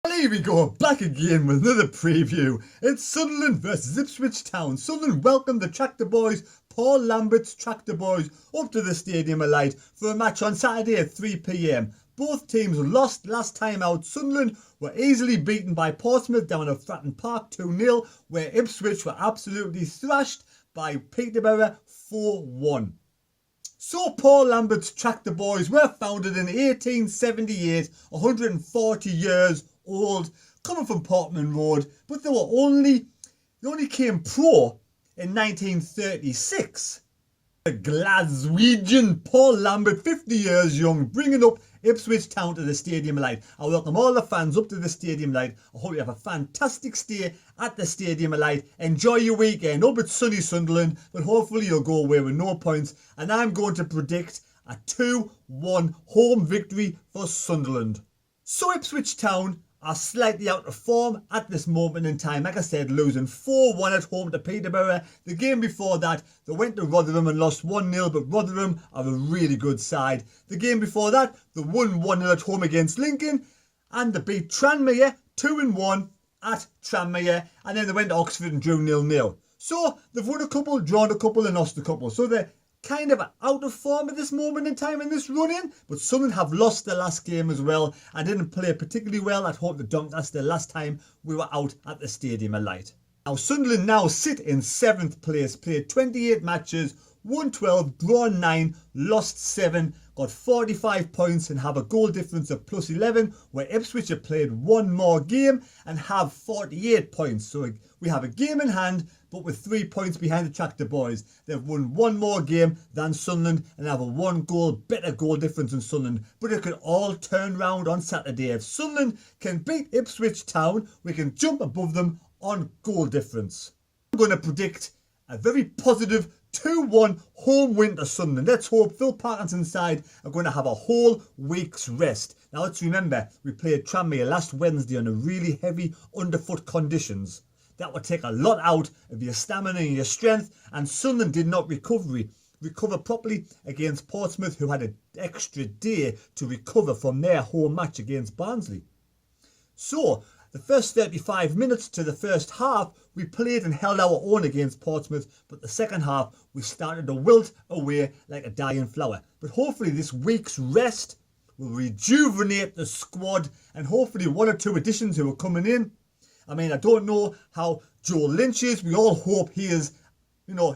Well, here we go, back again with another preview. It's Sunderland versus Ipswich Town. Sunderland welcomed the Tractor Boys, Paul Lambert's Tractor Boys, up to the Stadium of Light for a match on Saturday at 3 p.m. Both teams lost last time out. Sunderland were easily beaten by Portsmouth down at Fratton Park 2-0, where Ipswich were absolutely thrashed by Peterborough 4-1. So Paul Lambert's Tractor Boys were founded in 1878, 140 years old, coming from Portman Road, but they only came pro in 1936. The Glaswegian Paul Lambert, 50 years young, bringing up Ipswich Town to the Stadium of Light. I welcome all the fans up to the Stadium of Light. I hope you have a fantastic stay at the Stadium of Light. Enjoy your weekend. Hope it's sunny Sunderland, but hopefully you'll go away with no points. And I'm going to predict a 2-1 home victory for Sunderland. So Ipswich Town are slightly out of form at this moment in time. Like I said, losing 4-1 at home to Peterborough. The game before that, they went to Rotherham and lost 1-0, but Rotherham are a really good side. The game before that, they won 1-0 at home against Lincoln, and they beat Tranmere 2-1 at Tranmere, and then they went to Oxford and drew 0-0. So they've won a couple, drawn a couple, and lost a couple. So they're kind of out of form at this moment in time in this run-in, but Sunderland have lost their last game as well and didn't play particularly well at home to Doncaster last time we were out at the Stadium of Light. Now Sunderland now sit in 7th place, played 28 matches, won 12, drawn 9, lost 7, got 45 points and have a goal difference of plus 11, where Ipswich have played one more game and have 48 points. So we have a game in hand, but with 3 points behind the Tractor Boys. They've won one more game than Sunderland and have a better goal difference than Sunderland. But it could all turn round on Saturday. If Sunderland can beat Ipswich Town, we can jump above them on goal difference. I'm going to predict a very positive 2-1 home win to Sunderland. Let's hope Phil Parkinson's side are going to have a whole week's rest. Now let's remember, we played Tranmere last Wednesday under really heavy underfoot conditions. That would take a lot out of your stamina and your strength, and Sunderland did not recover properly against Portsmouth, who had an extra day to recover from their home match against Barnsley. So the first 35 minutes to the first half, we played and held our own against Portsmouth, but the second half, we started to wilt away like a dying flower. But hopefully this week's rest will rejuvenate the squad, and hopefully 1 or 2 additions who are coming in. I mean, I don't know how Joe Lynch is. We all hope he is,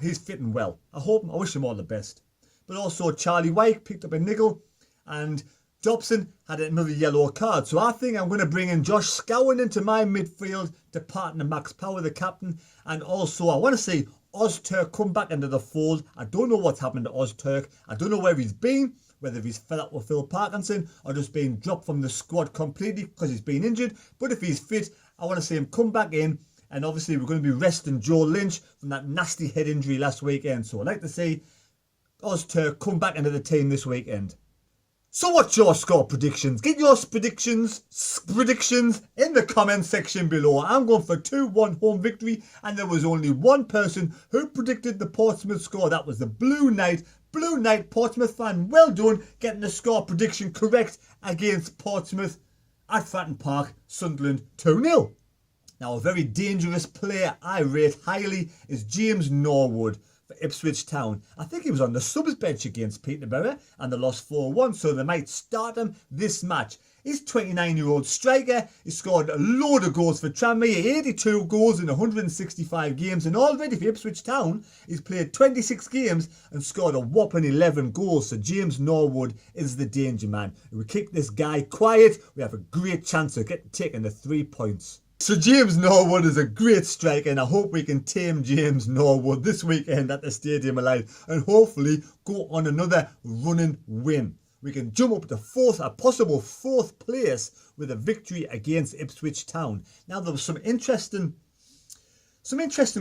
he's fitting well. I wish him all the best. But also Charlie White picked up a nickel, and Dobson had another yellow card. So I think I'm going to bring in Josh Scowen into my midfield to partner Max Power, the captain. And also I want to see Ozturk come back into the fold. I don't know what's happened to Ozturk. I don't know where he's been, whether he's fed up with Phil Parkinson or just being dropped from the squad completely because he's been injured. But if he's fit, I want to see him come back in. And obviously we're going to be resting Joe Lynch from that nasty head injury last weekend. So I'd like to see Ozturk come back into the team this weekend. So what's your score predictions? Get your predictions in the comment section below. I'm going for 2-1 home victory, and there was only one person who predicted the Portsmouth score. That was the Blue Knight Portsmouth fan. Well done getting the score prediction correct against Portsmouth at Fratton Park, Sunderland 2-0. Now a very dangerous player I rate highly is James Norwood for Ipswich Town. I think he was on the subs bench against Peterborough and they lost 4-1, so they might start him this match. He's 29-year-old striker. He scored a load of goals for Tranmere, 82 goals in 165 games, and already for Ipswich Town, he's played 26 games and scored a whopping 11 goals. So James Norwood is the danger man. If we keep this guy quiet, we have a great chance of taking the 3 points. So James Norwood is a great striker, and I hope we can tame James Norwood this weekend at the Stadium of Light and hopefully go on another running win. We can jump up to a possible fourth place with a victory against Ipswich Town. Now there was some interesting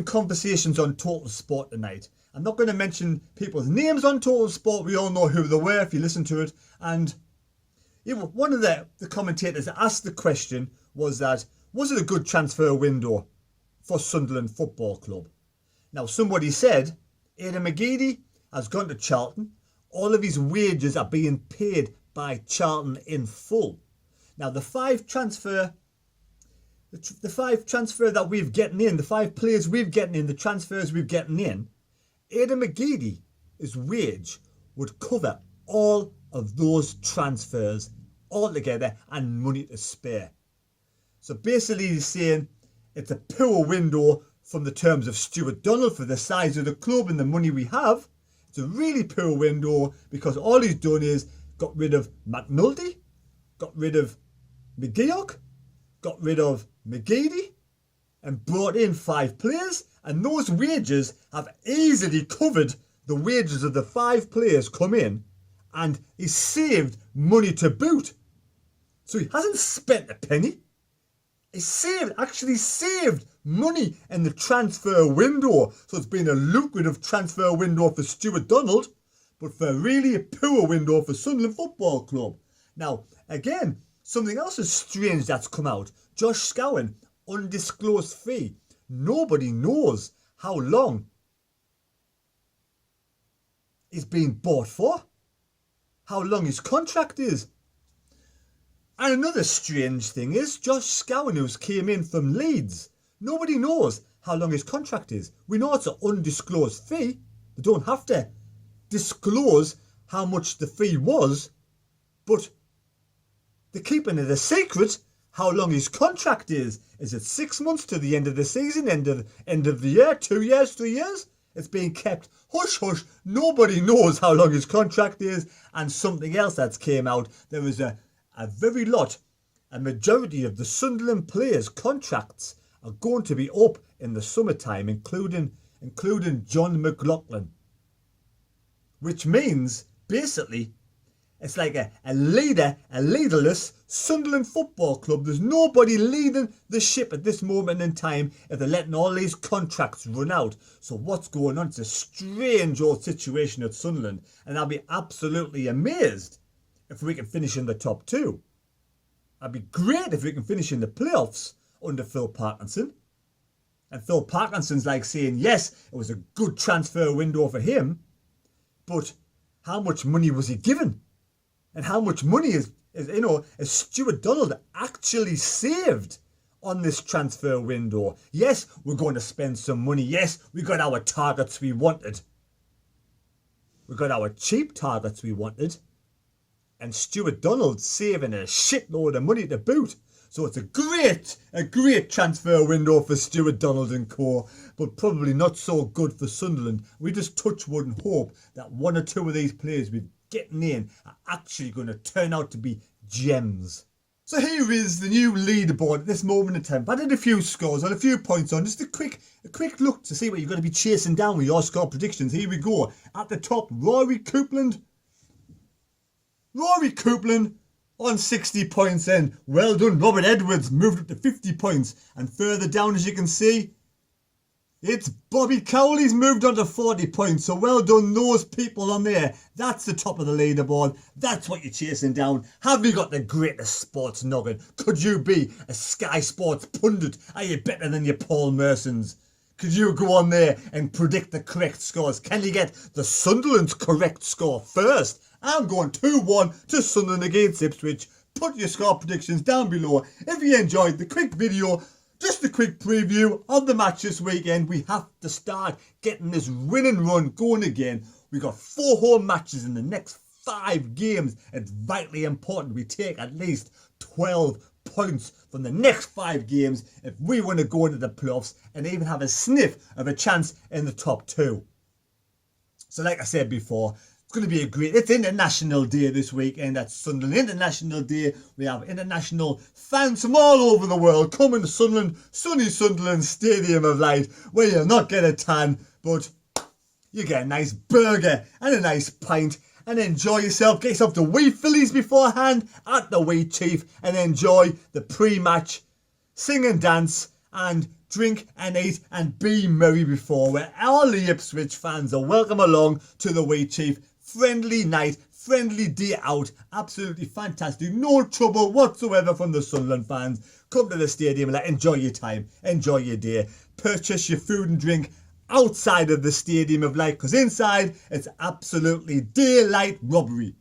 conversations on Total Sport tonight. I'm not going to mention people's names on Total Sport. We all know who they were if you listen to it. And one of the commentators asked the question was it a good transfer window for Sunderland Football Club? Now somebody said Aidan McGeady has gone to Charlton. All of his wages are being paid by Charlton in full. Now the 5 transfer The 5 transfer that we've getting in, the 5 players we've getting in, the transfers we've getting in, Aidan McGeady's wage would cover all of those transfers altogether and money to spare. So basically he's saying it's a poor window from the terms of Stewart Donald for the size of the club and the money we have. It's a really poor window because all he's done is got rid of McNulty, got rid of McGeoch, got rid of McGeady and brought in 5 players, and those wages have easily covered the wages of the 5 players come in, and he's saved money to boot. So he hasn't spent a penny. He actually saved money in the transfer window. So it's been a lucrative transfer window for Stewart Donald, but for really a poor window for Sunderland Football Club. Now, again, something else is strange that's come out. Josh Scowen, undisclosed fee. Nobody knows how long he's been bought for, how long his contract is. And another strange thing is Josh Scowen, who came in from Leeds. Nobody knows how long his contract is. We know it's an undisclosed fee. They don't have to disclose how much the fee was, but they're keeping it a secret how long his contract is. Is it 6 months to the end of the season, end of the year, 2 years, 3 years? It's being kept hush hush. Nobody knows how long his contract is. And something else that's came out, there was a majority of the Sunderland players' contracts are going to be up in the summertime, including John McLaughlin. Which means, basically, it's like a leaderless Sunderland Football Club. There's nobody leading the ship at this moment in time if they're letting all these contracts run out. So what's going on? It's a strange old situation at Sunderland, and I'll be absolutely amazed if we can finish in the top 2. It'd be great if we can finish in the playoffs under Phil Parkinson. And Phil Parkinson's like saying, yes, it was a good transfer window for him, but how much money was he given? And how much money is Stewart Donald actually saved on this transfer window? Yes, we're going to spend some money. Yes, we got our targets we wanted. We got our cheap targets we wanted. And Stewart Donald saving a shitload of money to boot. So it's a great transfer window for Stewart Donald and co, but probably not so good for Sunderland. We just touch wood and hope that 1 or 2 of these players we're getting in are actually going to turn out to be gems. So here is the new leaderboard at this moment in time. I've added a few scores on, a few points on, just a quick look to see what you're going to be chasing down with your score predictions. Here we go. At the top, Rory Coupland on 60 points, and well done, Robert Edwards moved up to 50 points. And further down, as you can see, it's Bobby Cowley's moved on to 40 points. So well done those people on there. That's the top of the leaderboard. That's what you're chasing down. Have you got the greatest sports noggin? Could you be a Sky Sports pundit? Are you better than your Paul Mersons? Could you go on there and predict the correct scores? Can you get the Sunderland's correct score first? I'm going 2-1 to Sunderland against Ipswich. Put your score predictions down below. If you enjoyed the quick video, just a quick preview of the match this weekend. We have to start getting this winning run going again. We got 4 home matches in the next 5 games. It's vitally important we take at least 12 points from the next 5 games if we want to go into the playoffs and even have a sniff of a chance in the top 2. So like I said before, it's going to be it's International Day this weekend at Sunderland. International Day. We have international fans from all over the world coming to Sunderland, sunny Sunderland Stadium of Light, where you'll not get a tan, but you get a nice burger and a nice pint and enjoy yourself. Get yourself the wee fillies beforehand at the Wee Chief and enjoy the pre-match. Sing and dance and drink and eat and be merry before, where all the Ipswich fans are welcome along to the Wee Chief. Friendly night, friendly day out, absolutely fantastic. No trouble whatsoever from the Sunderland fans. Come to the stadium and enjoy your time, enjoy your day. Purchase your food and drink outside of the Stadium of Light, because inside it's absolutely daylight robbery.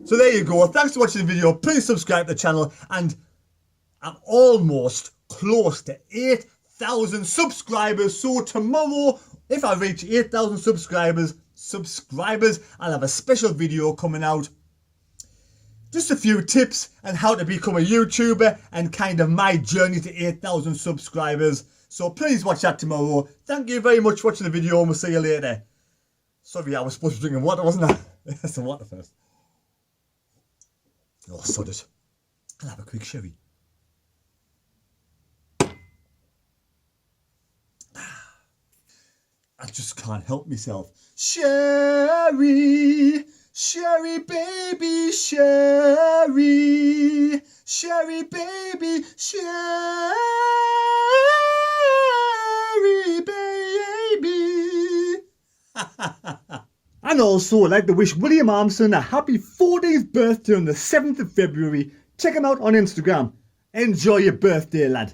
So there you go. Thanks for watching the video. Please subscribe to the channel, and I'm almost close to 8,000 subscribers. So tomorrow, if I reach 8,000 subscribers, I'll have a special video coming out. Just a few tips on how to become a YouTuber and kind of my journey to 8,000 subscribers. So please watch that tomorrow. Thank you very much for watching the video and we'll see you later. Sorry, I was supposed to be drinking water, wasn't I? Some water first. Oh, sod it. I'll have a quick sherry. I just can't help myself. Sherry, sherry baby, sherry, sherry baby, sherry baby. And also, I'd like to wish William Armstrong a happy 14th birthday on the 7th of February. Check him out on Instagram. Enjoy your birthday, lad.